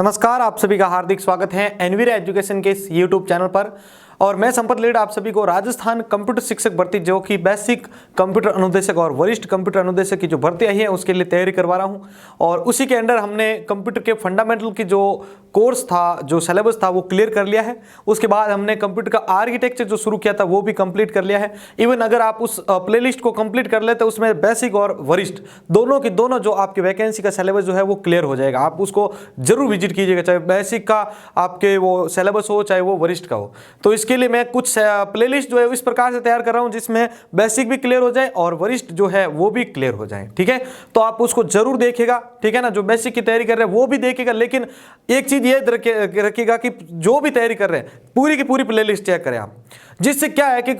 नमस्कार, आप सभी का हार्दिक स्वागत है एनवीरे एजुकेशन के इस यूट्यूब चैनल पर। और मैं संपत लीड आप सभी को राजस्थान कंप्यूटर शिक्षक भर्ती जो कि बेसिक कंप्यूटर अनुदेशक और वरिष्ठ कंप्यूटर अनुदेशक की जो भर्ती आई है उसके लिए तैयारी करवा रहा हूं। और उसी के अंडर हमने कंप्यूटर के फंडामेंटल की जो कोर्स था, जो सिलेबस था वो क्लियर कर लिया है। उसके बाद हमने कंप्यूटर का आर्किटेक्चर जो शुरू किया था वो भी कंप्लीट कर लिया है। इवन अगर आप उस प्लेलिस्ट को कंप्लीट कर लेते उसमें बेसिक और वरिष्ठ दोनों की दोनों जो आपकी वैकेंसी का सिलेबस जो है वो क्लियर हो जाएगा। आप उसको जरूर विजिट कीजिएगा, चाहे बेसिक का आपके वो सिलेबस हो चाहे वो वरिष्ठ का हो। तो इसके लिए मैं कुछ प्लेलिस्ट जो है इस प्रकार से तैयार कर रहा हूं जिसमें बेसिक भी क्लियर हो जाए और वरिष्ठ जो है वो भी क्लियर हो जाए। ठीक है, तो आप उसको जरूर देखिएगा। ठीक है ना, जो बेसिक की तैयारी कर रहे हैं वो भी देखिएगा, लेकिन एक चीज ये रखिएगा कि जो भी तैयारी कर रहे हैं पूरी की पूरी प्लेलिस्ट चेक करें आप। जिससे क्या है कि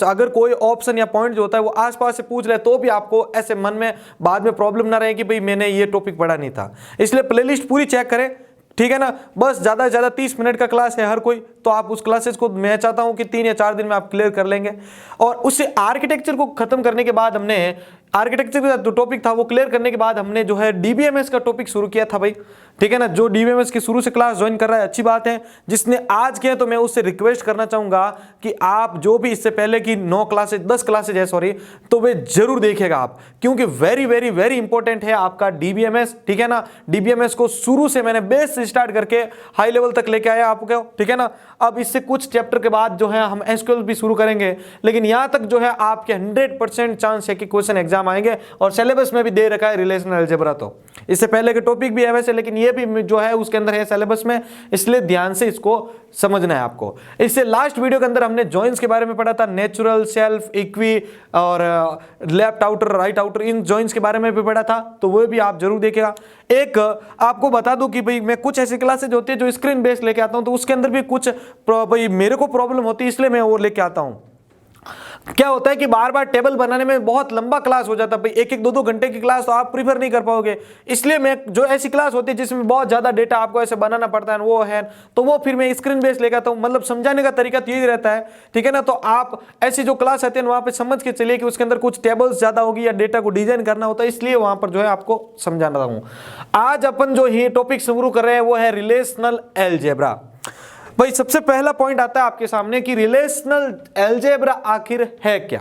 अगर कोई ऑप्शन या पॉइंट जो होता है वो आसपास से पूछ ले तो भी आपको ऐसे मन में बाद में प्रॉब्लम ना रहे कि भाई मैंने ये टॉपिक पढ़ा नहीं था। इसलिए प्लेलिस्ट पूरी चेक करें। ठीक है ना, बस ज्यादा से ज्यादा 30 मिनट का क्लास है हर कोई, तो आप उस क्लासेस को मैं चाहता हूं कि 3 या 4 दिन में आप क्लियर कर लेंगे। और उससे आर्किटेक्चर को खत्म करने के बाद हमने आर्किटेक्चर का जो टॉपिक था वो क्लियर करने के बाद हमने जो है डीबीएमएस का टॉपिक शुरू किया था भाई। ठीक है ना, जो डीबीएमएस की शुरू से क्लास ज्वाइन कर रहा है अच्छी बात है, जिसने आज किया तो मैं उससे रिक्वेस्ट करना चाहूंगा कि आप जो भी इससे पहले की 9 क्लासेज 10 क्लासेज है सॉरी, तो वे जरूर देखेगा आप, क्योंकि वेरी वेरी वेरी इंपॉर्टेंट है आपका डीबीएमएस। ठीक है ना, डीबीएमएस को शुरू से मैंने बेस से स्टार्ट करके हाई लेवल तक लेके आया आपको। ठीक है ना, अब इससे कुछ चैप्टर के बाद जो है हम एसक्यूएल भी शुरू करेंगे, लेकिन यहां तक जो है आपके 100% चांस है कि क्वेश्चन एग्जाम आएंगे। और सिलेबस में भी दे रखा है रिलेशनल अलजेब्रा, तो इससे पहले के टॉपिक भी है वैसे, लेकिन ये भी जो है उसके अंदर है सिलेबस में, इसलिए ध्यान से इसको समझना है आपको। इससे लास्ट वीडियो के अंदर हमने जॉइंट्स के बारे में पढ़ा था, नेचुरल, सेल्फ, इक्वी और लेफ्ट आउटर, राइट आउटर, इन जॉइंट्स के बारे में भी पढ़ा था, तो वो भी आप जरूर देखिएगा। एक आपको बता दूं कि भाई मैं कुछ ऐसी क्लासेज होती है जो स्क्रीन बेस्ड लेके आता हूं, तो उसके अंदर भी कुछ भाई मेरे को प्रॉब्लम होती है, इसलिए मैं वो लेके आता हूं। क्या होता है कि बार बार टेबल बनाने में बहुत लंबा क्लास हो जाता है भाई, 1-1, 2-2 घंटे की क्लास तो आप प्रीफर नहीं कर पाओगे। इसलिए मैं जो ऐसी क्लास होती है जिसमें बहुत ज्यादा डेटा आपको ऐसे बनाना पड़ता है वो है, तो वो फिर मैं स्क्रीन बेस्ड लेकर आता हूं। मतलब समझाने का तरीका तो यही रहता है। ठीक है ना, तो आप ऐसी जो क्लास आती है वहां पे समझ के चलिए कि उसके अंदर कुछ टेबल्स ज्यादा होगी या डेटा को डिजाइन करना होता है, इसलिए वहां पर जो है आपको समझाना हूं। आज अपन जो ये टॉपिक शुरू कर रहे हैं वो है रिलेशनल अलजेब्रा। भाई सबसे पहला पॉइंट आता है आपके सामने कि रिलेशनल अलजेब्रा आखिर है क्या।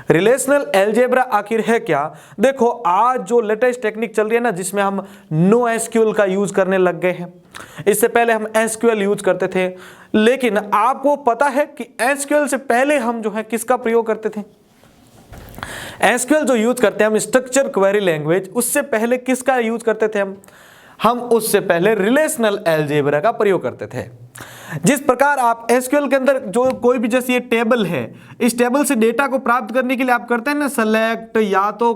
रिलेशनल अलजेब्रा आखिर है क्या? देखो, आज जो लेटेस्ट टेक्निक चल रही है ना, जिसमें हम नो एसक्यूएल का यूज करने लग गए हैं। इससे पहले हम एसक्यूएल यूज करते थे, लेकिन आपको पता है कि एसक्यूएल से पहले हम जो है किसका प्रयोग करते थे? एसक्यूएल जो यूज करते हैं हम, स्ट्रक्चर क्वेरी लैंग्वेज, उससे पहले किसका यूज करते थे हम उससे पहले रिलेशनल अलजेब्रा का प्रयोग करते थे। जिस प्रकार आप एसक्यूएल के अंदर जो कोई भी जैसे ये टेबल है, इस टेबल से डेटा को प्राप्त करने के लिए आप करते हैं ना सेलेक्ट, या तो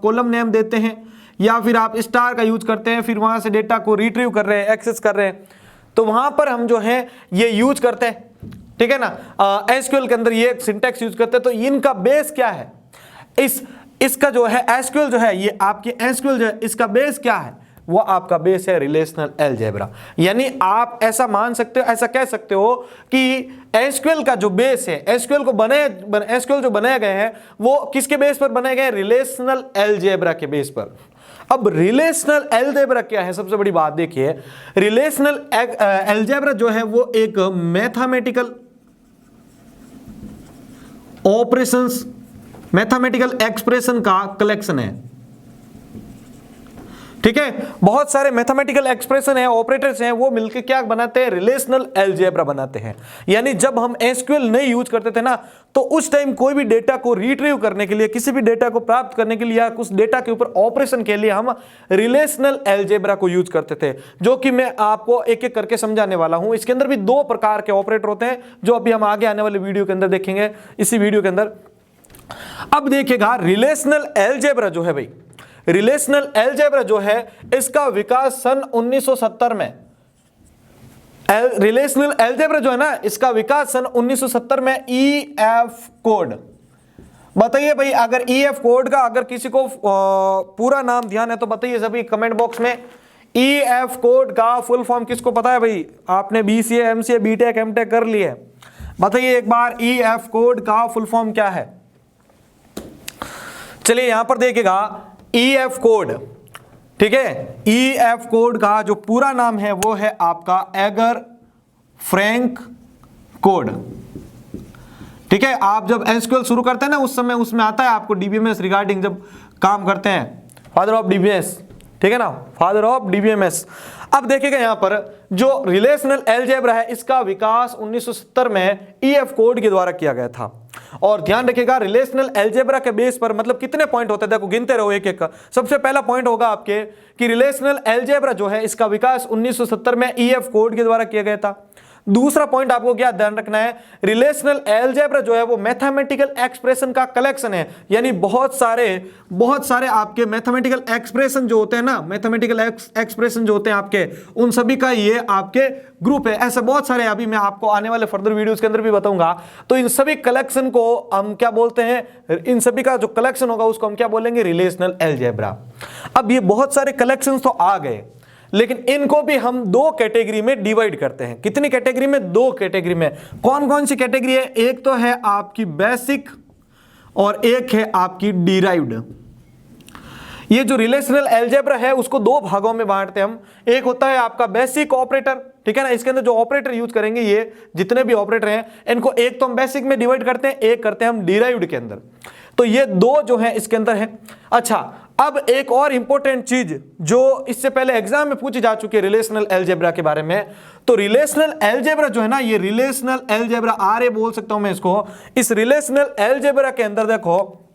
कॉलम नेम देते हैं या फिर आप स्टार का यूज करते हैं, फिर वहां से डेटा को रिट्रीव कर रहे हैं, एक्सेस कर रहे हैं, तो वहां पर हम जो है ये यूज करते हैं। ठीक है ना, एसक्यूएल के अंदर ये सिंटैक्स यूज करते हैं। तो इनका बेस क्या है? इसका जो है एसक्यूएल जो है, ये आपके एसक्यूएल जो है इसका बेस क्या है? वो आपका बेस है रिलेशनल अलजेब्रा। यानी आप ऐसा मान सकते हो, ऐसा कह सकते हो कि एसक्यूएल का जो बेस है, एसक्यूएल जो बनाए गए हैं वो किसके बेस पर बनाए गए? रिलेशनल अलजेब्रा के बेस पर। अब रिलेशनल अलजेब्रा क्या है? सबसे बड़ी बात देखिए, रिलेशनल अलजेब्रा जो है वो एक मैथमेटिकल ऑपरेशंस, मैथमेटिकल एक्सप्रेशन का कलेक्शन है। ठीक है, बहुत सारे मैथमेटिकल एक्सप्रेशन है, ऑपरेटर्स हैं, वो मिलकर क्या बनाते हैं? रिलेशनल अलजेब्रा बनाते हैं। यानी जब हम एसक्यूएल नहीं यूज करते थे ना, तो उस टाइम कोई भी डेटा को रिट्रीव करने के लिए, किसी भी डेटा को प्राप्त करने के लिए या कुछ डेटा के ऊपर ऑपरेशन के लिए हम रिलेशनल अलजेब्रा को यूज करते थे, जो कि मैं आपको एक एक करके समझाने वाला हूं। इसके अंदर भी 2 प्रकार के ऑपरेटर होते हैं, जो अभी हम आगे आने वाले वीडियो के अंदर देखेंगे, इसी वीडियो के अंदर। अब देखिएगा, रिलेशनल अलजेब्रा जो है भाई, रिलेशनल अलजेब्रा जो है इसका विकास सन 1970 में, रिलेशनल अलजेब्रा जो है ना इसका विकास सन 1970 में ईएफ कोड। बताइए भाई, अगर ईएफ कोड का अगर किसी को पूरा नाम ध्यान है तो बताइए सभी कमेंट बॉक्स में। ईएफ कोड का फुल फॉर्म किसको पता है भाई? आपने बीसीए, एमसीए, बीटेक, एमटेक कर लिए, बताइए एक बार ईएफ कोड का फुल फॉर्म क्या है? चलिए यहां पर देखिएगा, ईएफ कोड ठीक है। EF कोड का जो पूरा नाम है वो है आपका एगर फ्रैंक कोड। ठीक है, आप जब एसक्यूएल शुरू करते हैं ना उस समय उसमें आता है आपको डीबीएमएस रिगार्डिंग जब काम करते हैं, फादर ऑफ डीबीएमएस, ठीक है ना, फादर ऑफ डीबीएमएस। अब देखिएगा यहां पर जो रिलेशनल अलजेब्रा है इसका विकास 1970 में EF कोड के द्वारा किया गया था। और ध्यान रखिएगा रिलेशनल अलजेब्रा के बेस पर मतलब कितने पॉइंट होते हैं, देखो गिनते रहो एक एक। सबसे पहला पॉइंट होगा आपके कि रिलेशनल अलजेब्रा जो है इसका विकास 1970 में EF कोड के द्वारा किया गया था। दूसरा पॉइंट आपको क्या ध्यान रखना है, रिलेशनल अलजेब्रा जो है वो मैथमेटिकल एक्सप्रेशन का कलेक्शन है, यानी बहुत सारे आपके मैथमेटिकल एक्सप्रेशन जो होते हैं ना, मैथमेटिकल एक्सप्रेशन जो होते हैं आपके, उन सभी का ये आपके ग्रुप है। ऐसे बहुत सारे अभी मैं आपको आने वाले फर्दर वीडियोस के अंदर भी बताऊंगा। तो इन सभी कलेक्शन को हम क्या बोलते हैं, इन सभी का जो कलेक्शन होगा उसको हम क्या बोलेंगे, रिलेशनल अलजेब्रा। अब ये बहुत सारे कलेक्शन तो आ गए, लेकिन इनको भी हम दो कैटेगरी में डिवाइड करते हैं। कितनी कैटेगरी में, दो कैटेगरी में। कौन कौन सी कैटेगरी है, एक तो है आपकी बेसिक और एक है आपकी डिराइव्ड। ये जो रिलेशनल अलजेब्रा है उसको दो भागों में बांटते हैं हम। एक होता है आपका बेसिक ऑपरेटर, ठीक है ना, इसके अंदर जो ऑपरेटर यूज करेंगे, ये जितने भी ऑपरेटर हैं इनको एक तो हम बेसिक में डिवाइड करते हैं, एक करते हैं हम डिराइव्ड के अंदर। तो ये दो जो है इसके अंदर है। अच्छा, अब एक और इंपॉर्टेंट चीज जो इससे पहले एग्जाम में पूछी जा चुकी है रिलेशनल अलजेब्रा के बारे में, तो रिलेशनल अलजेब्रा जो है ना, ये रिलेशनल अलजेब्रा आर बोल सकता हूं मैं इसको। इस रिलेशनल अलजेब्रा के अंदर देखो,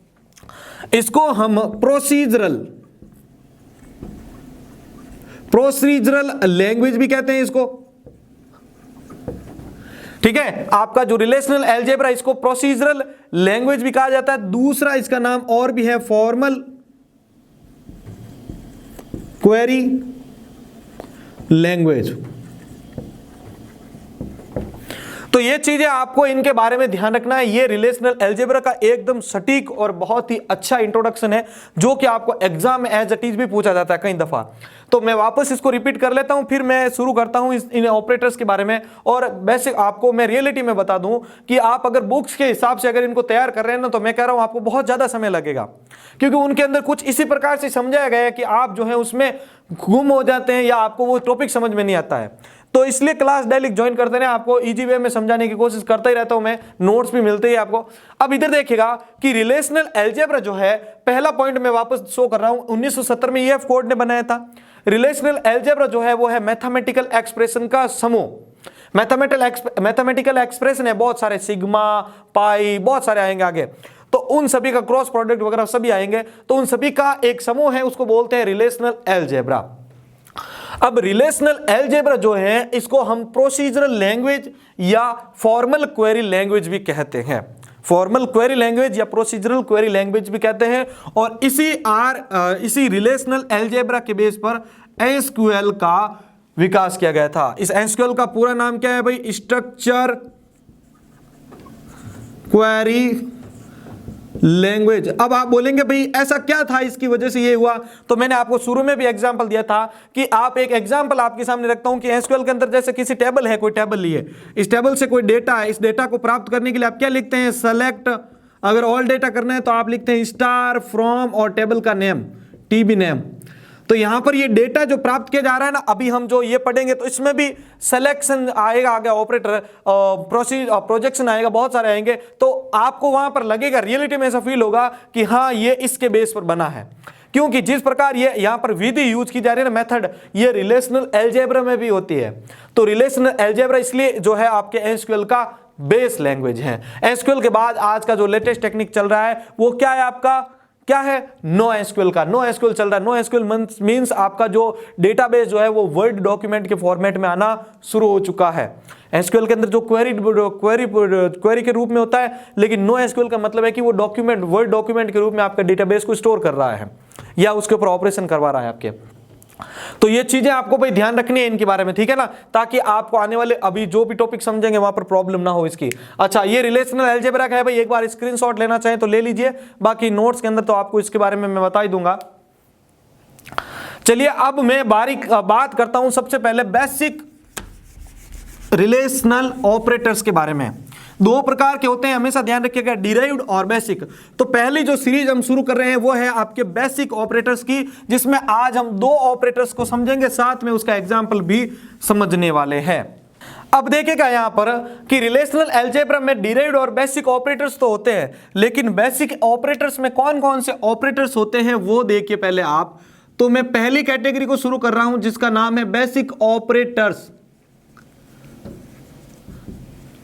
इसको हम प्रोसीजरल लैंग्वेज भी कहते हैं इसको, ठीक है। आपका जो रिलेशनल अलजेब्रा इसको प्रोसीजरल लैंग्वेज भी कहा जाता है। दूसरा इसका नाम और भी है फॉर्मल क्वेरी लैंग्वेज। तो ये चीजें आपको इनके बारे में ध्यान रखना है। ये रिलेशनल अलजेब्रा का एकदम सटीक और बहुत ही अच्छा इंट्रोडक्शन है जो कि आपको एग्जाम में एज इट इज भी पूछा जाता है कई दफा। तो मैं वापस इसको रिपीट कर लेता हूं, फिर मैं शुरू करता हूं इन ऑपरेटर्स के बारे में। और वैसे आपको मैं रियलिटी में बता दूं कि आप अगर बुक्स के हिसाब से अगर इनको तैयार कर रहे हैं ना, तो मैं कह रहा हूं आपको बहुत ज्यादा समय लगेगा, क्योंकि उनके अंदर कुछ इसी प्रकार से समझाया गया है कि आप जो है उसमें गुम हो जाते हैं या आपको वो टॉपिक समझ में नहीं आता है। तो इसलिए क्लास डेली ज्वाइन करते हैं, आपको इजी वे में समझाने की कोशिश करता ही रहता हूं मैं, नोट्स भी मिलते ही आपको। अब इधर देखिएगा कि रिलेशनल अलजेब्रा जो है, पहला पॉइंट मैं वापस शो कर रहा हूं, 1970 में EF कोड ने बनाया था। रिलेशनल अलजेब्रा जो है वो है मैथमेटिकल एक्सप्रेशन का समूह। मैथमेटिकल एक्सप्रेशन है बहुत सारे, सिग्मा, पाई, बहुत सारे आएंगे आगे, तो उन सभी का क्रॉस प्रोडक्ट वगैरह सभी आएंगे, तो उन सभी का एक समूह है, उसको बोलते हैं रिलेशनल अलजेब्रा। अब रिलेशनल अलजेब्रा जो है इसको हम प्रोसीजरल लैंग्वेज या फॉर्मल क्वेरी लैंग्वेज भी कहते हैं। फॉर्मल क्वेरी लैंग्वेज या प्रोसीजरल क्वेरी लैंग्वेज भी कहते हैं। और इसी रिलेशनल अलजेब्रा के बेस पर एसक्यूएल का विकास किया गया था। इस एसक्यूएल का पूरा नाम क्या है भाई, स्ट्रक्चर क्वेरी लैंग्वेज। अब आप बोलेंगे भाई ऐसा क्या था इसकी वजह से ये हुआ, तो मैंने आपको शुरू में भी एग्जांपल दिया था कि आप एक एग्जांपल आपके सामने रखता हूं कि एसक्यूएल के अंदर जैसे किसी टेबल है, कोई टेबल लिए, इस टेबल से कोई डेटा है, इस डेटा को प्राप्त करने के लिए आप क्या लिखते हैं, सेलेक्ट। अगर ऑल डेटा करना है तो आप लिखते हैं स्टार फ्रॉम और टेबल का नेम, टीबी नेम। तो यहां पर ये डेटा जो प्राप्त किया जा रहा है ना, अभी हम जो ये पढ़ेंगे तो इसमें भी सिलेक्शन आएगा, आगे ऑपरेटर, प्रोजेक्शन आएगा, बहुत सारे आएंगे। तो आपको वहां पर लगेगा, रियलिटी में ऐसा फील होगा कि हाँ ये इसके बेस पर बना है, क्योंकि जिस प्रकार ये यहां पर विधि यूज की जा रही है ना, मेथड, ये रिलेशनल अलजेब्रा में भी होती है। तो रिलेशनल अलजेब्रा इसलिए जो है आपके एसक्यूएल का बेस लैंग्वेज है। एसक्यूएल के बाद आज का जो लेटेस्ट टेक्निक चल रहा है वो क्या है, आपका क्या है, नो एसक्यूएल का। नो एसक्यूएल चल रहा है। नो एसक्यूएल मींस आपका जो डेटाबेस जो है वो वर्ड डॉक्यूमेंट के फॉर्मेट में आना शुरू हो चुका है। एसक्यूएल के अंदर जो क्वेरी के रूप में होता है, लेकिन नो एसक्यूएल का मतलब है कि वो डॉक्यूमेंट, वर्ड डॉक्यूमेंट के रूप में आपका डेटाबेस को स्टोर कर रहा है या उसके ऊपर ऑपरेशन करवा रहा है आपके। तो ये चीजें आपको भाई ध्यान रखनी है इनके बारे में, ठीक है ना, ताकि आपको आने वाले अभी जो भी टॉपिक समझेंगे वहां पर प्रॉब्लम ना हो इसकी। अच्छा, ये रिलेशनल अलजेब्रा का है भाई, एक बार स्क्रीनशॉट लेना चाहें तो ले लीजिए, बाकी नोट्स के अंदर तो आपको इसके बारे में मैं बता ही दूंगा। चलिए अब मैं बारीक बात करता हूं सबसे पहले बेसिक रिलेशनल ऑपरेटर्स के बारे में। दो प्रकार के होते हैं, हमेशा ध्यान रखिएगा, डिराइव्ड और बेसिक। तो पहली जो सीरीज हम शुरू कर रहे हैं वो है आपके बेसिक ऑपरेटर्स की, जिसमें आज हम दो ऑपरेटर्स को समझेंगे, साथ में उसका एग्जाम्पल भी समझने वाले हैं। अब देखिएगा यहां पर कि रिलेशनल अलजेब्रा में डिराइव्ड और बेसिक ऑपरेटर्स तो होते हैं, लेकिन बेसिक ऑपरेटर्स में कौन कौन से ऑपरेटर्स होते हैं वो देखिए पहले आप। तो मैं पहली कैटेगरी को शुरू कर रहा हूं जिसका नाम है बेसिक ऑपरेटर्स।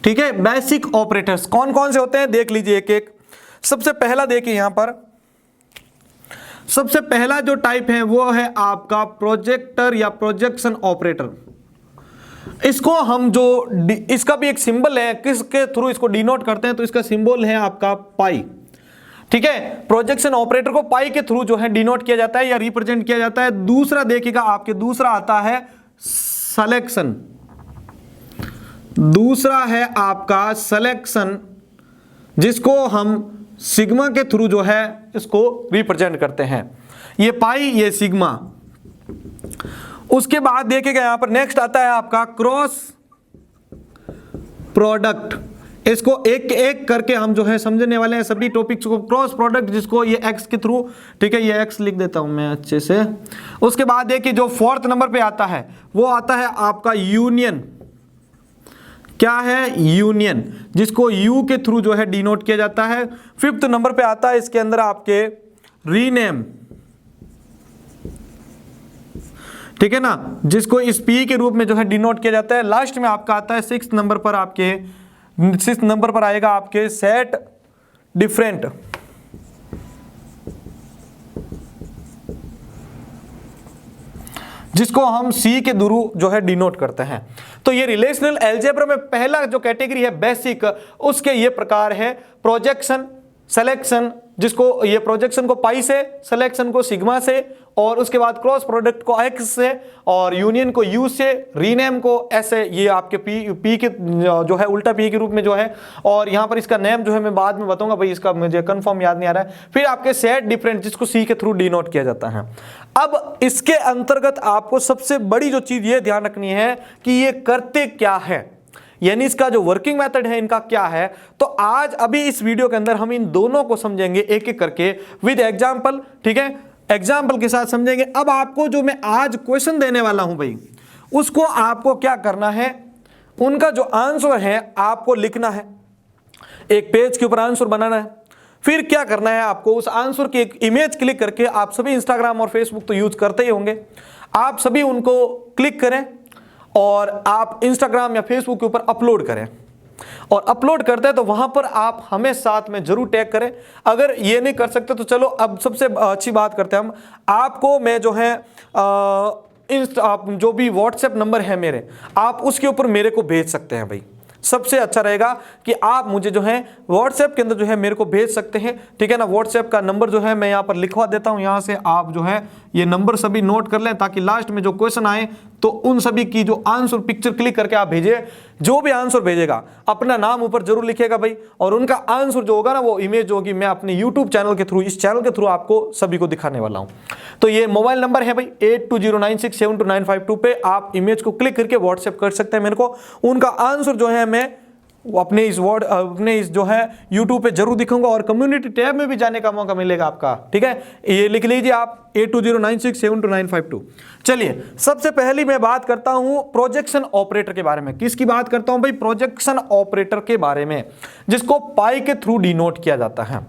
ठीक है, बेसिक ऑपरेटर्स कौन कौन से होते हैं देख लीजिए एक एक। सबसे पहला देखिए यहां पर, सबसे पहला जो टाइप है वो है आपका प्रोजेक्टर या प्रोजेक्शन ऑपरेटर। इसको हम जो इसका भी एक सिंबल है, किसके थ्रू इसको डिनोट करते हैं, तो इसका सिंबल है आपका पाई। ठीक है, प्रोजेक्शन ऑपरेटर को पाई के थ्रू जो है डिनोट किया जाता है या रिप्रेजेंट किया जाता है। दूसरा देखिएगा आपके, दूसरा आता है सिलेक्शन। दूसरा है आपका सिलेक्शन, जिसको हम सिग्मा के थ्रू जो है इसको रिप्रेजेंट करते हैं। ये पाई, ये सिग्मा। उसके बाद देखिएगा यहां पर नेक्स्ट आता है आपका क्रॉस प्रोडक्ट। इसको एक एक करके हम जो है समझने वाले हैं सभी टॉपिक्स को। क्रॉस प्रोडक्ट जिसको ये एक्स के थ्रू, ठीक है, ये एक्स लिख देता हूं मैं अच्छे से। उसके बाद देखिए जो फोर्थ नंबर पे आता है वो आता है आपका यूनियन। क्या है? यूनियन, जिसको यू के थ्रू जो है डिनोट किया जाता है। फिफ्थ नंबर पे आता है इसके अंदर आपके रीनेम, ठीक है ना, जिसको इस पी के रूप में जो है डिनोट किया जाता है। लास्ट में आपका आता है सिक्स्थ नंबर पर, आपके सिक्स्थ नंबर पर आएगा आपके सेट डिफरेंट। जिसको हम सी के थ्रू जो है डिनोट करते हैं। तो ये रिलेशनल अलजेब्रा में पहला जो कैटेगरी है बेसिक, उसके ये प्रकार है प्रोजेक्शन, सिलेक्शन, जिसको ये प्रोजेक्शन को पाई से, सिलेक्शन को सिग्मा से, और उसके बाद क्रॉस प्रोडक्ट को एक्स से, और यूनियन को यू से, रीनेम को ऐसे, ये आपके पी के जो है उल्टा पी के रूप में जो है। और यहां पर इसका नेम जो है मैं बाद में बताऊंगा भाई, इसका मुझे कंफर्म याद नहीं आ रहा है। फिर आपके सेट डिफरेंट, जिसको सी के थ्रू डिनोट किया जाता है। अब इसके अंतर्गत आपको सबसे बड़ी जो चीज ये ध्यान रखनी है कि ये करते क्या है, यानी इसका जो वर्किंग मेथड है इनका क्या है। तो आज अभी इस वीडियो के अंदर हम इन दोनों को समझेंगे एक एक करके विद एग्जांपल। ठीक है, एग्जाम्पल के साथ समझेंगे। अब आपको जो मैं आज क्वेश्चन देने वाला हूं भाई, उसको आपको क्या करना है, उनका जो आंसर है आपको लिखना है, एक पेज के ऊपर आंसर बनाना है। फिर क्या करना है आपको, उस आंसर की एक इमेज क्लिक करके, आप सभी इंस्टाग्राम और फेसबुक तो यूज करते ही होंगे, आप सभी उनको क्लिक करें और आप इंस्टाग्राम या फेसबुक के ऊपर अपलोड करें। और अपलोड करते हैं तो वहां पर आप हमें साथ में जरूर टैग करें। अगर ये नहीं कर सकते तो चलो अब सबसे अच्छी बात करते हैं हम, आपको मैं जो है जो भी व्हाट्सएप नंबर है मेरे, आप उसके ऊपर मेरे को भेज सकते हैं भाई। सबसे अच्छा रहेगा कि आप मुझे जो है व्हाट्सएप के अंदर जो है मेरे को भेज सकते हैं। ठीक है ना, व्हाट्सएप का नंबर जो है मैं यहाँ पर लिखवा देता हूँ, यहाँ से आप जो है ये नंबर सभी नोट कर लें, ताकि लास्ट में जो क्वेश्चन आए तो उन सभी की जो आंसर पिक्चर क्लिक करके आप भेजिए। जो भी आंसर भेजेगा अपना नाम ऊपर जरूर लिखेगा भाई, और उनका आंसर जो होगा ना वो इमेज होगी, मैं अपने यूट्यूब चैनल के थ्रू, इस चैनल के थ्रू आपको सभी को दिखाने वाला हूँ। तो ये मोबाइल नंबर है भाई 8209672952 पे आप इमेज को क्लिक करके व्हाट्सएप कर सकते हैं मेरे को। उनका आंसर जो है मैं अपने इस जो है YouTube पे जरूर दिखाऊंगा, और कम्युनिटी टैब में भी जाने का मौका मिलेगा आपका। ठीक है, ये लिख लीजिए आप 8209672952। चलिए, सबसे पहली मैं बात करता हूं प्रोजेक्शन ऑपरेटर के बारे में। किसकी बात करता हूं भाई? प्रोजेक्शन ऑपरेटर के बारे में, जिसको पाई के थ्रू डिनोट किया जाता है।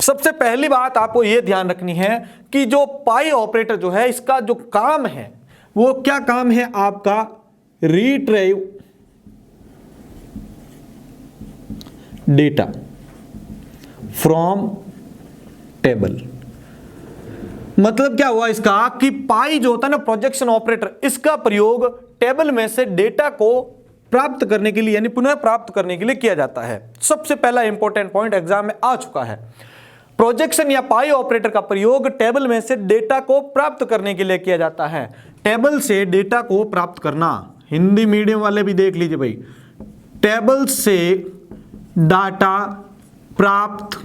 सबसे पहली बात आपको यह ध्यान रखनी है कि जो पाई ऑपरेटर जो है, इसका जो काम है वो क्या काम है आपका? Retrieve data from table. मतलब क्या हुआ इसका कि पाई जो होता है ना प्रोजेक्शन ऑपरेटर, इसका प्रयोग टेबल में से डेटा को प्राप्त करने के लिए, यानी पुनः प्राप्त करने के लिए किया जाता है। सबसे पहला इंपॉर्टेंट पॉइंट एग्जाम में आ चुका है। प्रोजेक्शन या पाई ऑपरेटर का प्रयोग टेबल में से डेटा को प्राप्त करने के लिए किया जाता है। टेबल से डेटा को प्राप्त करना, हिंदी मीडियम वाले भी देख लीजिए भाई, टेबल से डाटा प्राप्त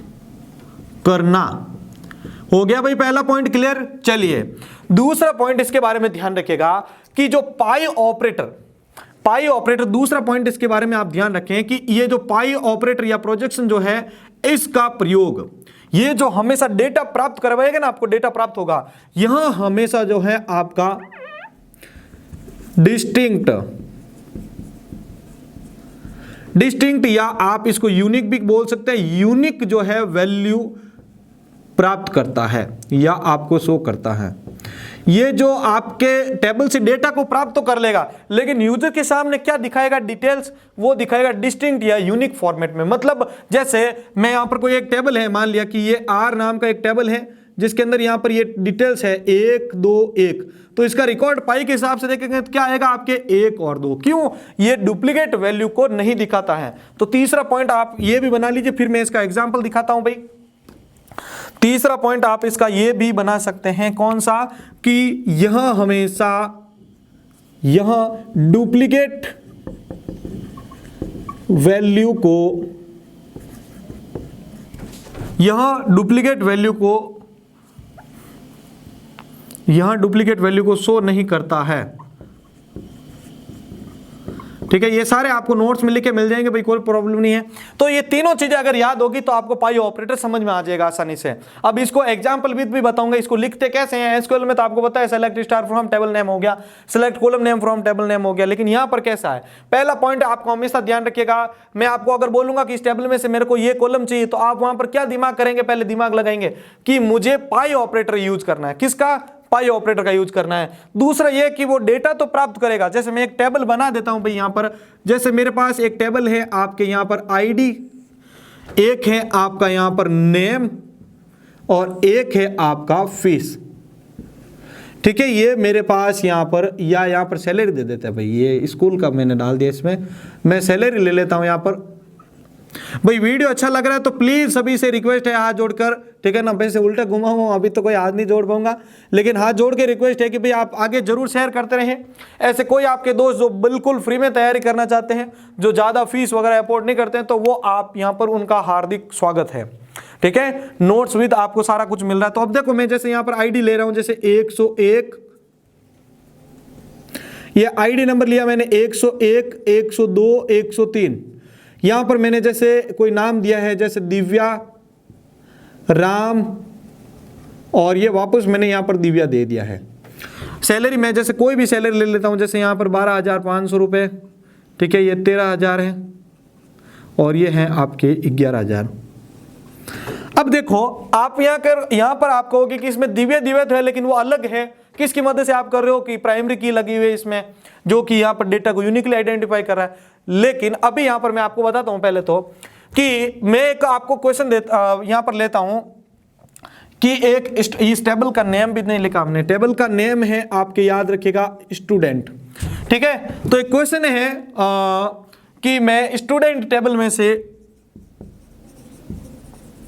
करना। हो गया भाई पहला पॉइंट क्लियर। चलिए दूसरा पॉइंट इसके बारे में ध्यान रखिएगा कि जो पाई ऑपरेटर, पाई ऑपरेटर, दूसरा पॉइंट इसके बारे में आप ध्यान रखें कि ये जो पाई ऑपरेटर या प्रोजेक्शन जो है, इसका प्रयोग, ये जो हमेशा डेटा प्राप्त करवाएगा ना, आपको डेटा प्राप्त होगा, यहां हमेशा जो है आपका डिस्टिंक्ट या आप इसको यूनिक भी बोल सकते हैं, यूनिक जो है वैल्यू प्राप्त करता है या आपको शो करता है। ये जो आपके टेबल से डेटा को प्राप्त तो कर लेगा, लेकिन यूजर के सामने क्या दिखाएगा, डिटेल्स, वो दिखाएगा डिस्टिंक्ट या यूनिक फॉर्मेट में। मतलब जैसे मैं यहां पर कोई एक टेबल है, मान लिया कि ये आर नाम का एक टेबल है जिसके अंदर यहां पर ये डिटेल्स है 1 2 1, तो इसका रिकॉर्ड पाई के हिसाब से देखेंगे तो क्या आएगा आपके 1 और 2। क्यों? ये डुप्लीकेट वैल्यू को नहीं दिखाता है। तो तीसरा पॉइंट आप ये भी बना लीजिए, फिर मैं इसका एग्जांपल दिखाता हूं भाई। तीसरा पॉइंट आप इसका ये भी बना सकते हैं, कौन सा, कि यह हमेशा यहां डुप्लीकेट वैल्यू को शो नहीं करता है। ठीक है, ये सारे आपको नोट्स में लिखे मिल जाएंगे भाई, कोई प्रॉब्लम नहीं है। तो ये तीनों चीजें अगर याद होगी तो आपको पाई ऑपरेटर समझ में आ जाएगा आसानी से। अब इसको एग्जांपल विद भी बताऊंगा, इसको लिखते कैसे हैं। एसक्यूएल में तो आपको पता है select star from table name हो गया, select column name from table name हो गया, लेकिन यहां पर कैसा है, पहला पॉइंट आपको हमेशा ध्यान रखिएगा। मैं आपको अगर बोलूंगा कि इस टेबल में से मेरे को ये कॉलम चाहिए, तो आप वहां पर क्या दिमाग करेंगे, पहले दिमाग लगाएंगे कि मुझे पाई ऑपरेटर यूज करना है। किसका? पाई ऑपरेटर का यूज करना है। दूसरा ये कि वो डेटा तो प्राप्त करेगा। जैसे मैं एक टेबल बना देता हूं भाई, यहां पर जैसे मेरे पास एक टेबल है आपके यहां पर आईडी, एक है आपका यहां पर नेम और एक है आपका फीस। ठीक है, ये मेरे पास यहां पर, या यहां पर सैलरी दे देते हैं भाई, ये स्कूल का मैंने डाल दिया, इसमें मैं सैलरी ले लेता हूं यहां पर। भाई वीडियो अच्छा लग रहा है तो प्लीज सभी से रिक्वेस्ट है हाथ जोड़कर, ठीक है ना, वैसे उल्टा घुमा हुआ अभी तो कोई हाथ नहीं जोड़ पाऊंगा, लेकिन हाथ जोड़ के रिक्वेस्ट है कि भाई आप आगे जरूर शेयर करते रहें। ऐसे कोई आपके दोस्त जो बिल्कुल फ्री में तैयारी करना चाहते हैं, जो ज्यादा फीस वगैरह अफोर्ड नहीं करते हैं, तो वो आप यहां पर उनका हार्दिक स्वागत है। ठीक है, नोट्स विद आपको सारा कुछ मिल रहा है। तो अब देखो मैं जैसे यहां पर आईडी ले रहा हूं, जैसे 101, ये आईडी नंबर लिया मैंने 101, 102, 103। यहां पर मैंने जैसे कोई नाम दिया है, जैसे दिव्या राम, और ये वापस मैंने यहां पर दिव्या दे दिया है। सैलरी मैं जैसे कोई भी सैलरी ले लेता हूं, जैसे यहां पर 12,500 रुपए, ठीक है, ये 13,000 है और ये हैं आपके 11,000। अब देखो आप यहां पर आप कहोगे कि इसमें दिव्या दिव्या तो है, लेकिन वो अलग है। किसकी मदद से आप कर रहे हो कि प्राइमरी की लगी हुई है इसमें, जो कि यहां पर डेटा को यूनिकली आइडेंटिफाई कर रहा है। लेकिन अभी यहां पर मैं आपको बताता हूं पहले तो कि मैं एक आपको क्वेश्चन यहां पर लेता हूं कि एक इस टेबल का नेम भी नहीं लिखा हमने, टेबल का नेम है आपके याद रखिएगा स्टूडेंट। ठीक है, तो एक क्वेश्चन है कि मैं स्टूडेंट टेबल में से,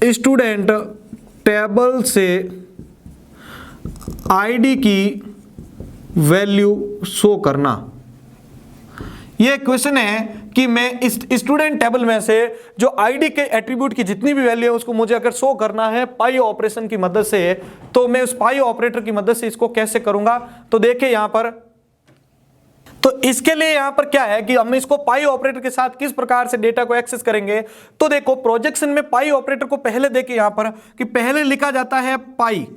स्टूडेंट टेबल से आईडी की वैल्यू शो करना। यह क्वेश्चन है कि मैं इस स्टूडेंट टेबल में से जो आईडी के एट्रीब्यूट की जितनी भी वैल्यू है उसको मुझे अगर शो करना है पाई ऑपरेशन की मदद से, तो मैं उस पाई ऑपरेटर की मदद से इसको कैसे करूंगा। तो देखिए यहां पर, तो इसके लिए यहां पर क्या है कि हम इसको पाई ऑपरेटर के साथ किस प्रकार से डेटा को एक्सेस करेंगे। तो देखो प्रोजेक्शन में पाई ऑपरेटर को पहले देखिए यहां पर कि पहले लिखा जाता है पाई।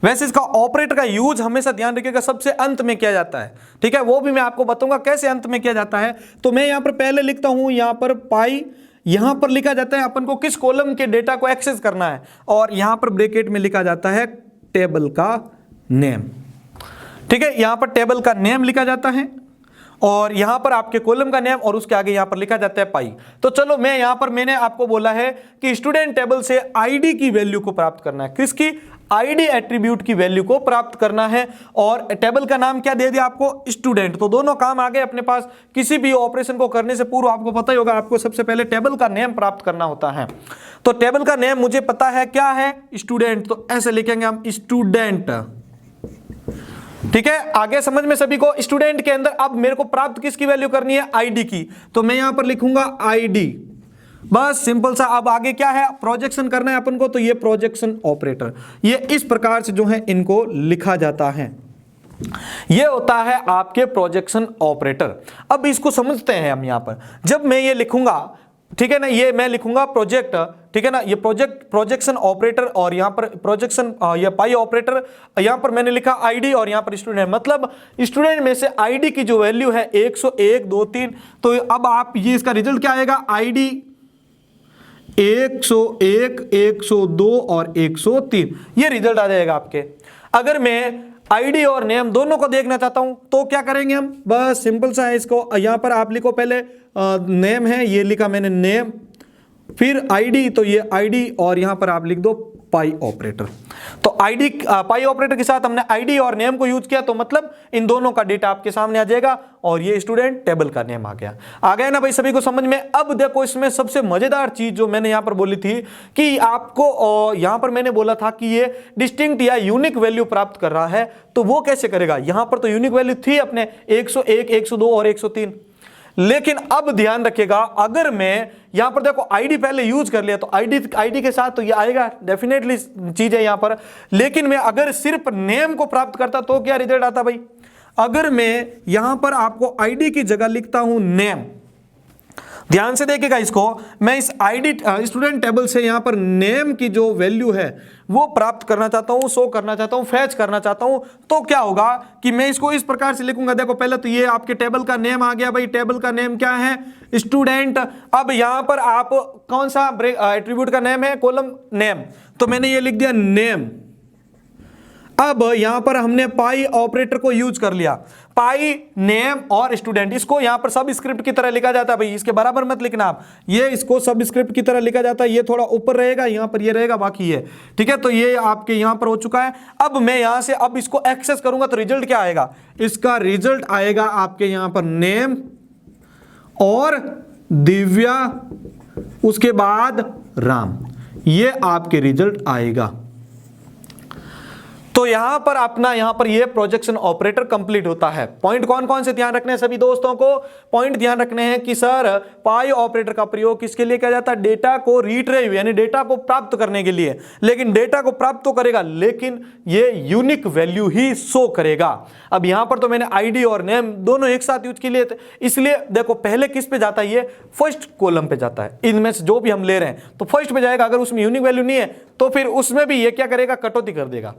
वैसे इसका ऑपरेटर का यूज हमेशा ध्यान रखिएगा सबसे अंत में किया जाता है। ठीक है, वो भी मैं आपको बताऊंगा कैसे अंत में किया जाता है। तो मैं यहां पर पहले लिखता हूं यहां पर पाई, यहां पर लिखा जाता है अपन को किस कॉलम के डेटा को एक्सेस करना है, और यहां पर ब्रैकेट में लिखा जाता है टेबल का नेम। ठीक है, यहां पर टेबल का नेम लिखा जाता है और यहां पर आपके कॉलम का नेम, और उसके आगे यहां पर लिखा जाता है पाई। तो चलो मैं यहां पर, मैंने आपको बोला है कि स्टूडेंट टेबल से आईडी की वैल्यू को प्राप्त करना है। किसकी? आईडी एट्रीब्यूट की वैल्यू को प्राप्त करना है, और टेबल का नाम क्या दे दिया आपको? स्टूडेंट। तो दोनों काम आ गए अपने पास। किसी भी ऑपरेशन को करने से पूर्व आपको पता ही होगा, आपको सबसे पहले टेबल का नेम प्राप्त करना होता है। तो टेबल का नेम मुझे पता है क्या है? स्टूडेंट। तो ऐसे लिखेंगे हम स्टूडेंट। ठीक है, आगे समझ में सभी को। स्टूडेंट के अंदर अब मेरे को प्राप्त किसकी वैल्यू करनी है? आईडी की। तो मैं यहां पर लिखूंगा आईडी, बस सिंपल सा। अब आगे क्या है? प्रोजेक्शन करना है अपन को, तो ये प्रोजेक्शन ऑपरेटर, ये इस प्रकार से जो है इनको लिखा जाता है। ये होता है आपके प्रोजेक्शन ऑपरेटर। अब इसको समझते हैं हम यहां पर। जब मैं ये लिखूंगा, ठीक है ना, ये मैं लिखूंगा प्रोजेक्ट, ठीक है ना, ये प्रोजेक्शन ऑपरेटर और यहां पर प्रोजेक्शन या पाई ऑपरेटर, यहां पर मैंने लिखा आईडी और यहां पर स्टूडेंट, मतलब स्टूडेंट में से आईडी की जो वैल्यू है 101 2 3, तो अब आप ये इसका रिजल्ट क्या आएगा, आईडी 101 102 और 103, ये रिजल्ट आ जाएगा आपके। अगर मैं आईडी और नेम दोनों को देखना चाहता हूं तो क्या करेंगे हम, बस सिंपल सा है, इसको यहां पर आप लिखो, पहले नेम है, ये लिखा मैंने नेम, फिर आईडी, तो ये आईडी और यहां पर आप लिख दो पाई ऑपरेटर। तो आईडी पाई ऑपरेटर के साथ हमने आईडी और नेम को यूज किया, तो मतलब इन दोनों का डेटा आपके सामने आ जाएगा और ये स्टूडेंट टेबल का नेम आ गया ना भाई, सभी को समझ में। अब देखो इसमें सबसे मजेदार चीज जो मैंने यहां पर बोली थी कि आपको यहां पर मैंने बोला था कि ये डिस्टिंक्ट या यूनिक वैल्यू प्राप्त कर रहा है, तो वो कैसे करेगा। यहां पर तो यूनिक वैल्यू थी अपने 101 102 और 103, लेकिन अब ध्यान रखिएगा, अगर मैं यहां पर देखो आईडी पहले यूज कर लिया तो आईडी के साथ तो ये आएगा, डेफिनेटली चीज है यहां पर। लेकिन मैं अगर सिर्फ नेम को प्राप्त करता तो क्या रिजल्ट आता भाई। अगर मैं यहां पर आपको आईडी की जगह लिखता हूं नेम, ध्यान से देखिएगा इसको, मैं इस आईडी स्टूडेंट टेबल से यहां पर नेम की जो वैल्यू है वो प्राप्त करना चाहता हूं, शो करना चाहता हूं, फैच करना चाहता हूं, तो क्या होगा कि मैं इसको इस प्रकार से लिखूंगा। देखो पहले तो ये आपके टेबल का नेम आ गया भाई, टेबल का नेम क्या है, स्टूडेंट। अब यहां पर आप कौन सा एट्रीब्यूट का नेम है, कॉलम नेम, तो मैंने ये लिख दिया नेम। अब यहां पर हमने पाई ऑपरेटर को यूज कर लिया, पाई नेम और स्टूडेंट, इसको यहां पर सब स्क्रिप्ट की तरह लिखा जाता है भाई, इसके बराबर मत लिखना आप, ये इसको सब स्क्रिप्ट की तरह लिखा जाता है, ये थोड़ा ऊपर रहेगा, यहां पर ये रहेगा, बाकी ये, ठीक है। तो ये आपके यहां पर हो चुका है। अब मैं यहां से अब इसको एक्सेस करूंगा तो रिजल्ट क्या आएगा, इसका रिजल्ट आएगा आपके यहां पर नेम और दिव्या, उसके बाद राम, ये आपके रिजल्ट आएगा। तो यहां पर अपना यहां पर ये प्रोजेक्शन ऑपरेटर कंप्लीट होता है। पॉइंट कौन कौन से ध्यान रखने हैं सभी दोस्तों को, पॉइंट ध्यान रखने हैं कि सर पाई ऑपरेटर का प्रयोग किसके लिए किया जाता है, डेटा को रिट्रीव यानी डेटा को प्राप्त करने के लिए। लेकिन डेटा को प्राप्त तो करेगा लेकिन ये यूनिक वैल्यू ही शो करेगा। अब यहां पर तो मैंने आईडी और नेम दोनों एक साथ यूज के लिए, इसलिए देखो पहले किस पे जाता है, ये फर्स्ट कॉलम पे जाता है, इनमें से जो भी हम ले रहे हैं तो फर्स्ट पे जाएगा। अगर उसमें यूनिक वैल्यू नहीं है तो फिर उसमें भी ये क्या करेगा, कटौती कर देगा,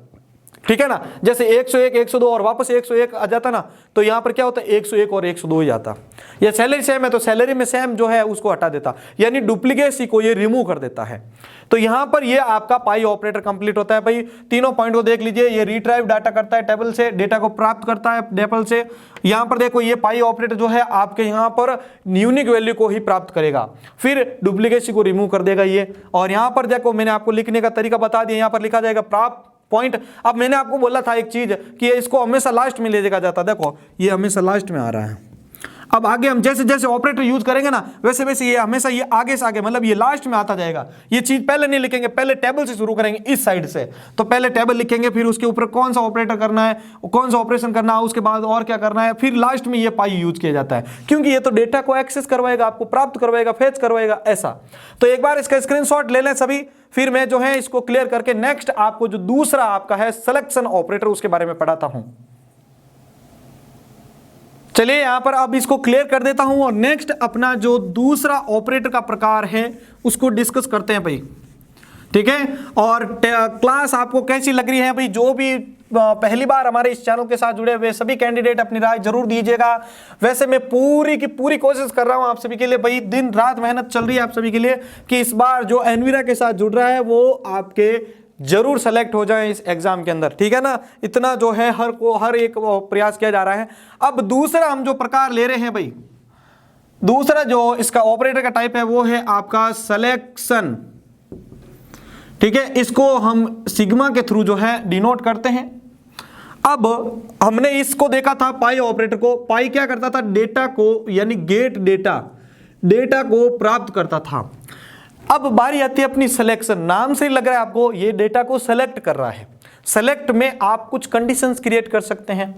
ठीक है ना। जैसे 101 102 और वापस 101 आ जाता ना, तो यहां पर क्या होता है 101 और 102 ही जाता। या सैलरी सेम है तो सैलरी में सेम जो है उसको हटा देता, यानी डुप्लीकेसी को ये रिमूव कर देता है। तो यहां पर ये आपका पाई ऑपरेटर कंप्लीट होता है भाई। तीनों पॉइंट को देख लीजिए, ये रिट्राइव डाटा करता है टेबल से, डेटा को प्राप्त करता है टेबल से। यहां पर देखो ये पाई ऑपरेटर जो है आपके यहां पर यूनिक वैल्यू को ही प्राप्त करेगा, फिर डुप्लीकेसी को रिमूव कर देगा ये। और यहां पर देखो मैंने आपको लिखने का तरीका बता दिया, यहां पर लिखा जाएगा प्राप्त पॉइंट। अब मैंने आपको बोला था एक चीज कि इसको हमेशा लास्ट में ले जाता, देखो ये हमेशा लास्ट में आ रहा है। अब आगे हम जैसे जैसे ऑपरेटर यूज करेंगे ना वैसे वैसे ये हमेशा ये आगे से आगे, मतलब ये लास्ट में आता जाएगा। ये चीज पहले नहीं लिखेंगे, पहले टेबल से शुरू करेंगे इस साइड से, तो पहले टेबल लिखेंगे, फिर उसके ऊपर कौन सा ऑपरेटर करना है, कौन सा ऑपरेशन करना है, उसके बाद और क्या करना है, फिर लास्ट में ये पाई यूज किया जाता है, क्योंकि ये तो डेटा को एक्सेस करवाएगा, आपको प्राप्त करवाएगा, फेच करवाएगा ऐसा। तो एक बार इसका स्क्रीनशॉट ले लें सभी, फिर मैं जो है इसको क्लियर करके नेक्स्ट आपको जो दूसरा आपका है सिलेक्शन ऑपरेटर उसके बारे में पढ़ाता हूं। चलिए यहां पर अब इसको क्लियर कर देता हूं और नेक्स्ट अपना जो दूसरा ऑपरेटर का प्रकार है उसको डिस्कस करते हैं भाई, ठीक है। और क्लास आपको कैसी लग रही है भाई, जो भी पहली बार हमारे इस चैनल के साथ जुड़े हुए सभी कैंडिडेट अपनी राय जरूर दीजिएगा। वैसे मैं पूरी की पूरी कोशिश कर रहा हूं आप सभी के लिए भाई, दिन रात मेहनत चल रही है आप सभी के लिए कि इस बार जो एनवीरा के साथ जुड़ रहा है वो आपके जरूर सेलेक्ट हो जाए इस एग्जाम के अंदर, ठीक है ना। इतना जो है हर एक प्रयास किया जा रहा है। अब दूसरा हम जो प्रकार ले रहे हैं भाई, दूसरा जो इसका ऑपरेटर का टाइप है वो है आपका सिलेक्शन, ठीक है। इसको हम सिग्मा के थ्रू जो है डिनोट करते हैं। अब हमने इसको देखा था पाई ऑपरेटर को, पाई क्या करता था, डेटा को यानी गेट डेटा को प्राप्त करता था। अब बारी आती है अपनी सिलेक्शन, नाम से ही लग रहा है आपको ये डेटा को सेलेक्ट कर रहा है। सेलेक्ट में आप कुछ कंडीशंस क्रिएट कर सकते हैं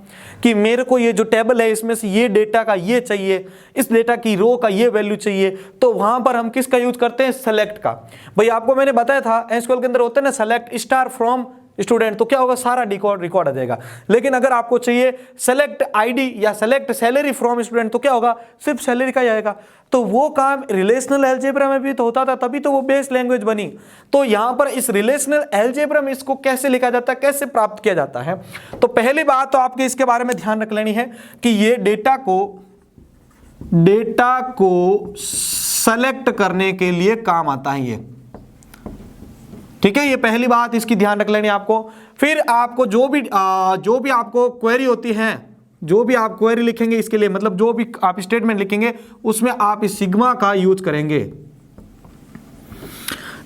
कि मेरे को ये जो टेबल है इसमें से ये डेटा का ये चाहिए, इस डेटा की रो का ये वैल्यू चाहिए, तो वहां पर हम किसका यूज करते हैं, सेलेक्ट का। भाई आपको मैंने बताया था एसक्यूएल के अंदर होता है ना सेलेक्ट स्टार फ्रॉम स्टूडेंट, तो क्या होगा, सारा रिकॉर्ड आ जाएगा। लेकिन अगर आपको चाहिए सेलेक्ट आईडी या सेलेक्ट सैलरी फ्रॉम स्टूडेंट, तो क्या होगा, सिर्फ सैलरी का ही आएगा। तो वो काम रिलेशनल अलजेब्रा में भी तो होता था, तभी तो वो बेस लैंग्वेज बनी। तो यहां पर इस रिलेशनल अलजेब्रा में इसको कैसे लिखा जाता है, कैसे प्राप्त किया जाता है। तो पहली बात तो आपके इसके बारे में ध्यान रख लेनी है कि ये डेटा को सेलेक्ट करने के लिए काम आता है ये, ठीक है। ये पहली बात इसकी ध्यान रख लेनी आपको। फिर आपको जो भी आपको क्वेरी होती है, जो भी आप क्वेरी लिखेंगे इसके लिए, मतलब जो भी आप स्टेटमेंट लिखेंगे उसमें आप इस सिग्मा का यूज करेंगे,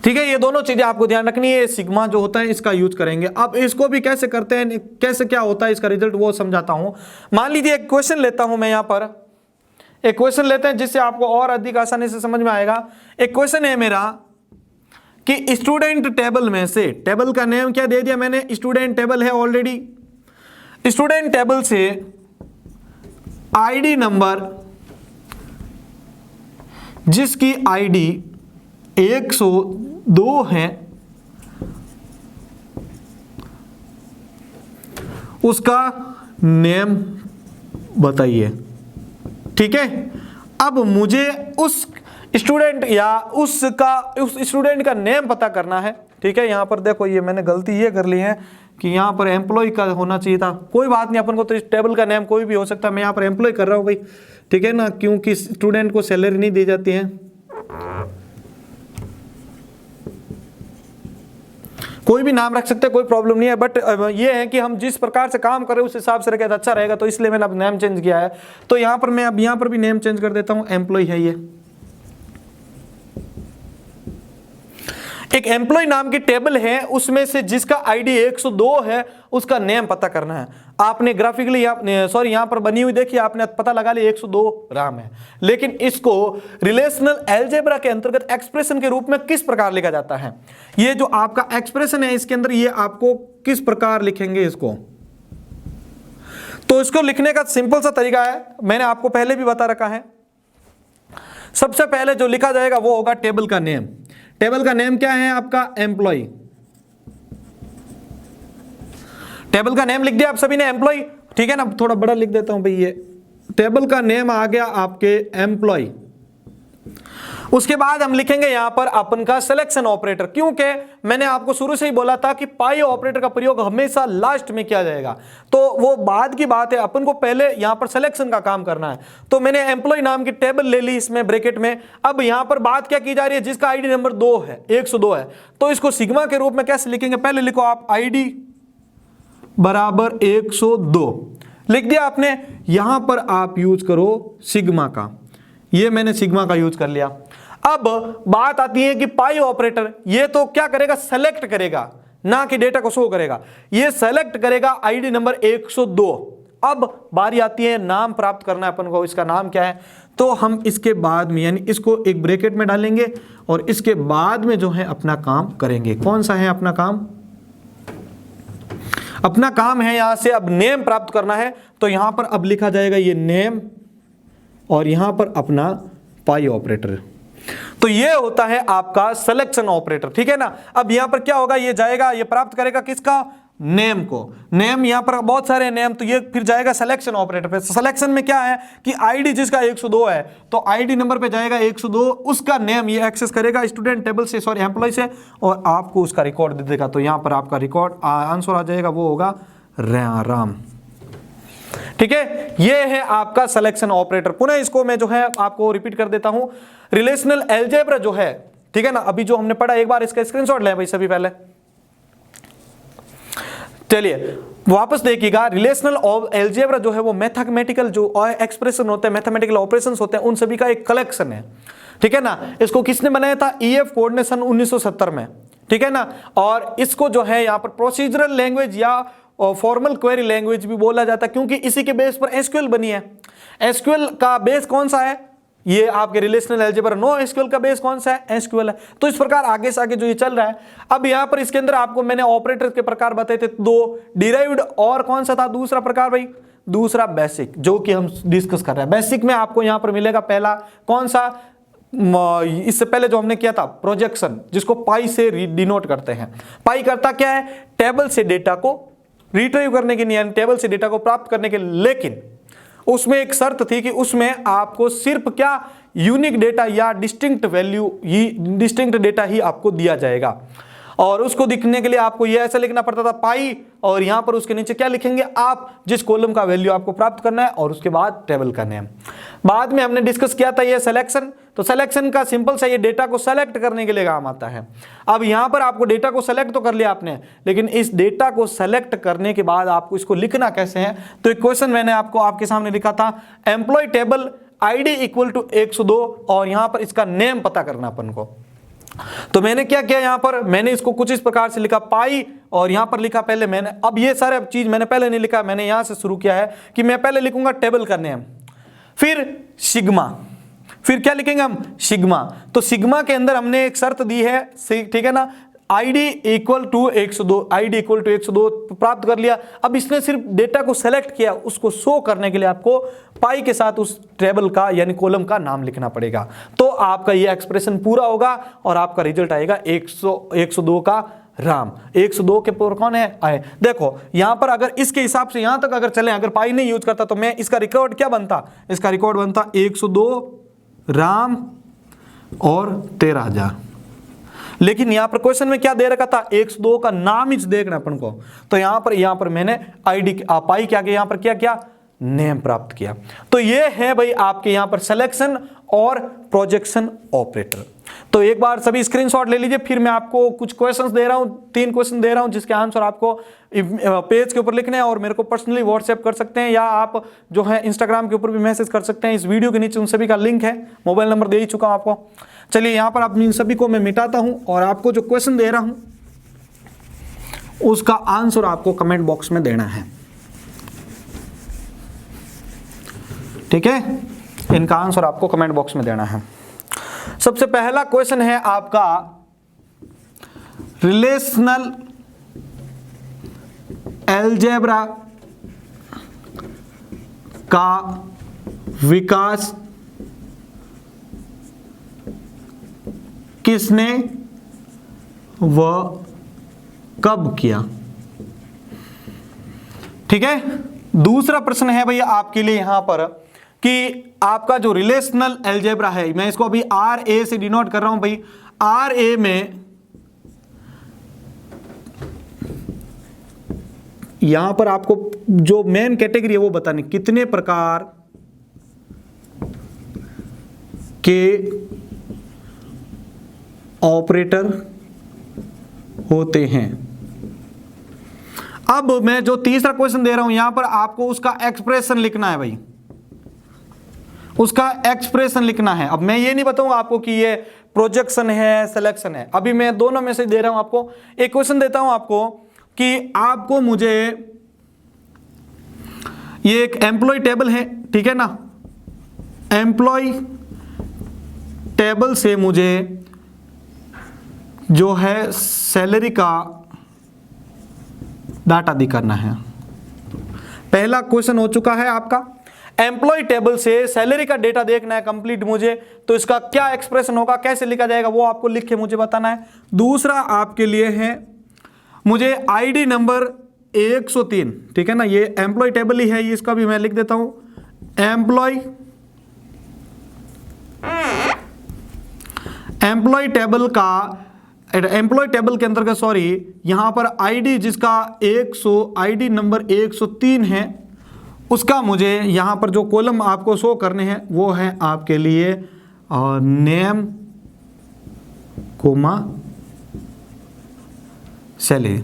ठीक है। ये दोनों चीजें आपको ध्यान रखनी है, सिग्मा जो होता है इसका यूज करेंगे। अब इसको भी कैसे करते हैं, कैसे क्या होता है इसका रिजल्ट, वो समझाता हूं। मान लीजिए एक क्वेश्चन लेता हूं मैं, यहां पर एक क्वेश्चन लेते हैं जिससे आपको और अधिक आसानी से समझ में आएगा। एक क्वेश्चन है मेरा कि स्टूडेंट टेबल में से, टेबल का नेम क्या दे दिया मैंने, स्टूडेंट टेबल है ऑलरेडी। स्टूडेंट टेबल से आईडी नंबर जिसकी आईडी 102 है उसका नेम बताइए, ठीक है। अब मुझे उस स्टूडेंट या उस स्टूडेंट का नेम पता करना है, ठीक है। यहां पर देखो ये मैंने गलती ये कर ली है कि यहां पर एम्प्लॉय का होना चाहिए था, कोई बात नहीं, अपन को तो इस टेबल का नेम कोई भी हो सकता है। मैं यहां पर एम्प्लॉय कर रहा हूं भाई, ठीक है ना, क्योंकि स्टूडेंट को सैलरी नहीं दी जाती है। कोई भी नाम रख सकते हैं, कोई प्रॉब्लम नहीं है, बट ये है कि हम जिस प्रकार से काम करें उस हिसाब से रखें तो अच्छा रहेगा, तो इसलिए मैंने अब नेम चेंज किया है। तो यहां पर मैं अब यहां पर भी नेम चेंज कर देता हूं, एम्प्लॉय है ये। एक एम्प्लॉय नाम की टेबल है, उसमें से जिसका आईडी 102 है उसका नेम पता करना है। आपने ग्राफिकली यहां पर बनी हुई देखिए, आपने पता लगा लिया 102 राम है। लेकिन इसको रिलेशनल अलजेब्रा के अंतर्गत एक्सप्रेशन के रूप में किस प्रकार लिखा जाता है, ये जो आपका एक्सप्रेशन है इसके अंदर ये आपको किस प्रकार लिखेंगे इसको, तो इसको लिखने का सिंपल सा तरीका है, मैंने आपको पहले भी बता रखा है। सबसे पहले जो लिखा जाएगा वो होगा टेबल का नेम। टेबल का नेम क्या है आपका, एम्प्लॉय। टेबल का नेम लिख दिया आप सभी ने, एम्प्लॉय, ठीक है ना। थोड़ा बड़ा लिख देता हूं भाई, ये टेबल का नेम आ गया आपके एम्प्लॉय। उसके बाद हम लिखेंगे यहां पर अपन का सिलेक्शन ऑपरेटर, क्योंकि मैंने आपको शुरू से ही बोला था कि पाई ऑपरेटर का प्रयोग हमेशा लास्ट में किया जाएगा, तो वो बाद की बात है, अपन को पहले यहां पर सिलेक्शन का काम करना है। तो मैंने एम्प्लॉय नाम की टेबल ले ली इसमें ब्रैकेट में। अब यहां पर बात क्या की जा रही है, जिसका आईडी नंबर 2 है, 102 है, तो इसको सिग्मा के रूप में कैसे लिखेंगे, पहले लिखो आप आईडी बराबर 102 लिख दिया आपने। यहां पर आप यूज करो सिग्मा का, ये मैंने सिग्मा का यूज कर लिया। अब बात आती है कि पाई ऑपरेटर, ये तो क्या करेगा, सेलेक्ट करेगा, ना कि डेटा को शो करेगा, ये सेलेक्ट करेगा आईडी नंबर 102। अब बारी आती है नाम प्राप्त करना है अपन को, इसका नाम क्या है, तो हम इसके बाद में यानी इसको एक ब्रैकेट में डालेंगे और इसके बाद में जो है अपना काम करेंगे। कौन सा है अपना काम, अपना काम है यहां से अब नेम प्राप्त करना है, तो यहां पर अब लिखा जाएगा ये नेम और यहां पर अपना पाई ऑपरेटर। तो ये होता है आपका सिलेक्शन ऑपरेटर, ठीक है ना। अब यहां पर क्या होगा, ये जाएगा, ये प्राप्त करेगा किसका, नेम को। नेम यहां पर बहुत सारे नेम, तो ये फिर जाएगा सिलेक्शन ऑपरेटर पे। सिलेक्शन में क्या है कि आईडी जिसका 102 है, तो आईडी नंबर पे जाएगा 102, उसका नेम ये एक्सेस करेगा स्टूडेंट टेबल से, सॉरी एम्प्लॉय से, और आपको उसका रिकॉर्ड दे देगा। तो यहां पर आपका रिकॉर्ड आंसर आ जाएगा, वो होगा राम, ठीक है। ये है आपका सिलेक्शन ऑपरेटर। पुनः इसको मैं जो है आपको रिपीट कर देता हूं, रिलेशनल अलजेब्रा जो है, ठीक है ना, अभी जो हमने पढ़ा एक बार इसका स्क्रीनशॉट लें भाई सभी पहले। चलिए वापस देखिएगा, रिलेशनल अलजेब्रा जो है वो मैथमेटिकल जो एक्सप्रेशन होते हैं, मैथमेटिकल ऑपरेशंस होते हैं, उन सभी का एक कलेक्शन है, ठीक है ना। इसको किसने बनाया था, ईएफ कोड ने सन 1970 में, ठीक है ना। और इसको जो है यहाँ पर प्रोसीजरल लैंग्वेज या फॉर्मल क्वेरी लैंग्वेज भी बोला जाता है, क्योंकि इसी के बेस पर एसक्यूएल बनी है। एसक्यूएल का बेस कौन सा है, ये आपके रिलेशनल अलजेब्रा। नो एसक्यूएल का बेस कौन सा है, एसक्यूएल है। तो इस प्रकार आगे से आगे जो ये चल रहा है, अब यहां पर इसके अंदर आपको मैंने ऑपरेटर के प्रकार बताए थे, 2 डिराइव्ड और कौन सा था दूसरा प्रकार भाई, दूसरा बेसिक, जो कि हम डिस्कस कर रहे हैं। बेसिक में आपको यहां पर मिलेगा पहला कौन सा, इससे पहले जो हमने किया था प्रोजेक्शन, जिसको पाई से डिनोट करते हैं। पाई करता क्या है, टेबल से डेटा को रिट्रीव करने के लिए, टेबल से डेटा को प्राप्त करने के लिए, लेकिन उसमें एक शर्त थी कि उसमें आपको सिर्फ क्या यूनिक डेटा या डिस्टिंक्ट वैल्यू, डिस्टिंक्ट डेटा ही आपको दिया जाएगा। और उसको दिखने के लिए आपको ये ऐसा लिखना पड़ता था पाई, और यहां पर उसके नीचे क्या लिखेंगे आप, जिस कॉलम का वैल्यू आपको प्राप्त करना है, और उसके बाद टेबल करने हैं। बाद में हमने डिस्कस किया था ये सिलेक्शन, तो सिलेक्शन का सिंपल सा ये डेटा को सेलेक्ट करने के लिए काम आता है। अब यहां पर आपको डेटा को सेलेक्ट तो कर लिया आपने, लेकिन इस डेटा को सेलेक्ट करने के बाद आपको इसको लिखना कैसे है, तो एक क्वेश्चन मैंने आपको आपके सामने लिखा था, employ table ID equal to 102, और यहां पर इसका नेम पता करना अपन को। तो मैंने क्या किया, यहां पर मैंने इसको कुछ इस प्रकार से लिखा पाई, और यहां पर लिखा पहले मैंने, अब ये सारे चीज मैंने पहले नहीं लिखा, मैंने यहां से शुरू किया है कि मैं पहले लिखूंगा टेबल का नेम, फिर सिग्मा, फिर क्या लिखेंगे हम, सिग्मा। तो सिग्मा के अंदर हमने एक शर्त दी है, ठीक है ना, ID equal to 102, ID equal to 102 प्राप्त कर लिया। अब इसने सिर्फ डेटा को सेलेक्ट किया, उसको शो करने के लिए आपको पाई के साथ उस टेबल का यानी कॉलम का नाम लिखना पड़ेगा। तो आपका ये एक्सप्रेशन पूरा होगा और आपका रिजल्ट आएगा 102 का राम। 102 के पूर्व कौन है, आए। देखो यहां पर अगर इसके हिसाब से यहां तक अगर चले, अगर पाई नहीं यूज करता तो मैं इसका रिकॉर्ड क्या बनता, इसका रिकॉर्ड बनता 102 राम और 13,000। लेकिन यहां पर क्वेश्चन में क्या दे रखा था, 102 का नाम ही देखना अपन को। तो यहां पर मैंने आईडी पाई क्या किया, यहां पर क्या नेम प्राप्त किया। तो ये है भाई आपके यहां पर सिलेक्शन और प्रोजेक्शन ऑपरेटर। तो एक बार सभी स्क्रीनशॉट ले लीजिए, फिर मैं आपको कुछ क्वेश्चंस दे रहा हूं, 3 क्वेश्चन दे रहा हूं, जिसके आंसर आपको पेज के ऊपर लिखने हैं, और मेरे को पर्सनली व्हाट्सएप कर सकते हैं, या आप जो है इंस्टाग्राम के ऊपर भी मैसेज कर सकते हैं। इस वीडियो के नीचे उन सभी का लिंक है, मोबाइल नंबर दे ही चुका हूं आपको। चलिए यहां पर आप इन सभी को मैं मिटाता हूं, और आपको जो क्वेश्चन दे रहा हूं उसका आंसर आपको कमेंट बॉक्स में देना है, ठीक है। इनका आंसर आपको कमेंट बॉक्स में देना है। सबसे पहला क्वेश्चन है आपका, रिलेशनल अलजेब्रा का विकास किसने व कब किया, ठीक है। दूसरा प्रश्न है भैया आपके लिए यहां पर कि आपका जो रिलेशनल अलजेब्रा है, मैं इसको अभी आर ए से डिनोट कर रहा हूं भाई। आर ए में यहां पर आपको जो मेन कैटेगरी है वो बतानी, कितने प्रकार के ऑपरेटर होते हैं। अब मैं जो तीसरा क्वेश्चन दे रहा हूं यहां पर आपको उसका एक्सप्रेशन लिखना है भाई, उसका एक्सप्रेशन लिखना है। अब मैं ये नहीं बताऊंगा आपको कि ये प्रोजेक्शन है सिलेक्शन है, अभी मैं दोनों में से दे रहा हूं आपको। एक क्वेश्चन देता हूं आपको कि आपको मुझे ये एक एम्प्लॉय टेबल है, ठीक है ना, एम्प्लॉय टेबल से मुझे जो है सैलरी का डाटा दिखाना है। पहला क्वेश्चन हो चुका है आपका, एम्प्लॉय टेबल से सैलरी का डेटा देखना है कंप्लीट मुझे, तो इसका क्या एक्सप्रेशन होगा, कैसे लिखा जाएगा, वो आपको लिख के मुझे बताना है। दूसरा आपके लिए है, मुझे आईडी नंबर 103, ठीक है ना, ये एम्प्लॉय टेबल ही है, ये इसका भी मैं लिख देता हूं, एम्प्लॉय टेबल का, एम्प्लॉय टेबल के अंतर्गत सॉरी, यहां पर आईडी जिसका आईडी नंबर 103 है, उसका मुझे यहां पर जो कॉलम आपको शो करने हैं वो है आपके लिए नेम कोमा सैलरी।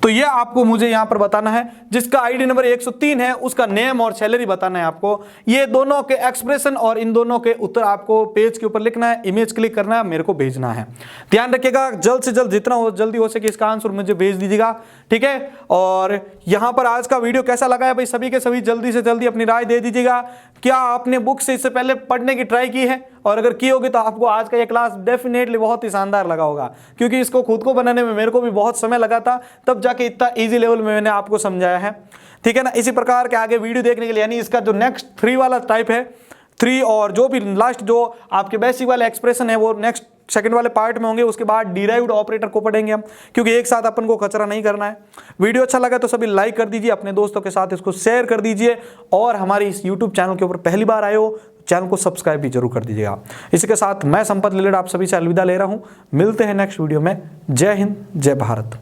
तो ये आपको मुझे यहां पर बताना है, जिसका आईडी नंबर 103 है उसका नेम और सैलरी बताना है आपको। ये दोनों के एक्सप्रेशन और इन दोनों के उत्तर आपको पेज के ऊपर लिखना है, इमेज क्लिक करना है, मेरे को भेजना है। ध्यान रखिएगा, जल्द से जल्द जितना जल्दी हो सके इसका आंसर मुझे भेज दीजिएगा, ठीक है। और यहां पर आज का वीडियो कैसा लगा है भाई, सभी के सभी जल्दी से जल्दी अपनी राय दे दीजिएगा। क्या आपने बुक से इससे पहले पढ़ने की ट्राई की है, और अगर की होगी तो आपको आज का ये क्लास डेफिनेटली बहुत ही शानदार लगा होगा, क्योंकि इसको खुद को बनाने में मेरे को भी बहुत समय लगा था, तब जाके इतना इजी लेवल में मैंने आपको समझाया है, ठीक है ना। इसी प्रकार के आगे वीडियो देखने के लिए, यानी इसका जो नेक्स्ट 3 वाला टाइप है, 3 और जो भी लास्ट जो आपके बेसिक वाले एक्सप्रेशन है वो नेक्स्ट सेकंड वाले पार्ट में होंगे। उसके बाद डिराइव्ड ऑपरेटर को पढ़ेंगे हम, क्योंकि एक साथ अपन को कचरा नहीं करना है। वीडियो अच्छा लगा तो सभी लाइक कर दीजिए, अपने दोस्तों के साथ इसको शेयर कर दीजिए और हमारी इस यूट्यूब चैनल के ऊपर पहली बार आए हो चैनल को सब्सक्राइब भी जरूर कर दीजिएगा। इसी के साथ मैं संपत लिलड़ आप सभी से अलविदा ले रहा हूं। मिलते हैं नेक्स्ट वीडियो में। जय हिंद, जय भारत।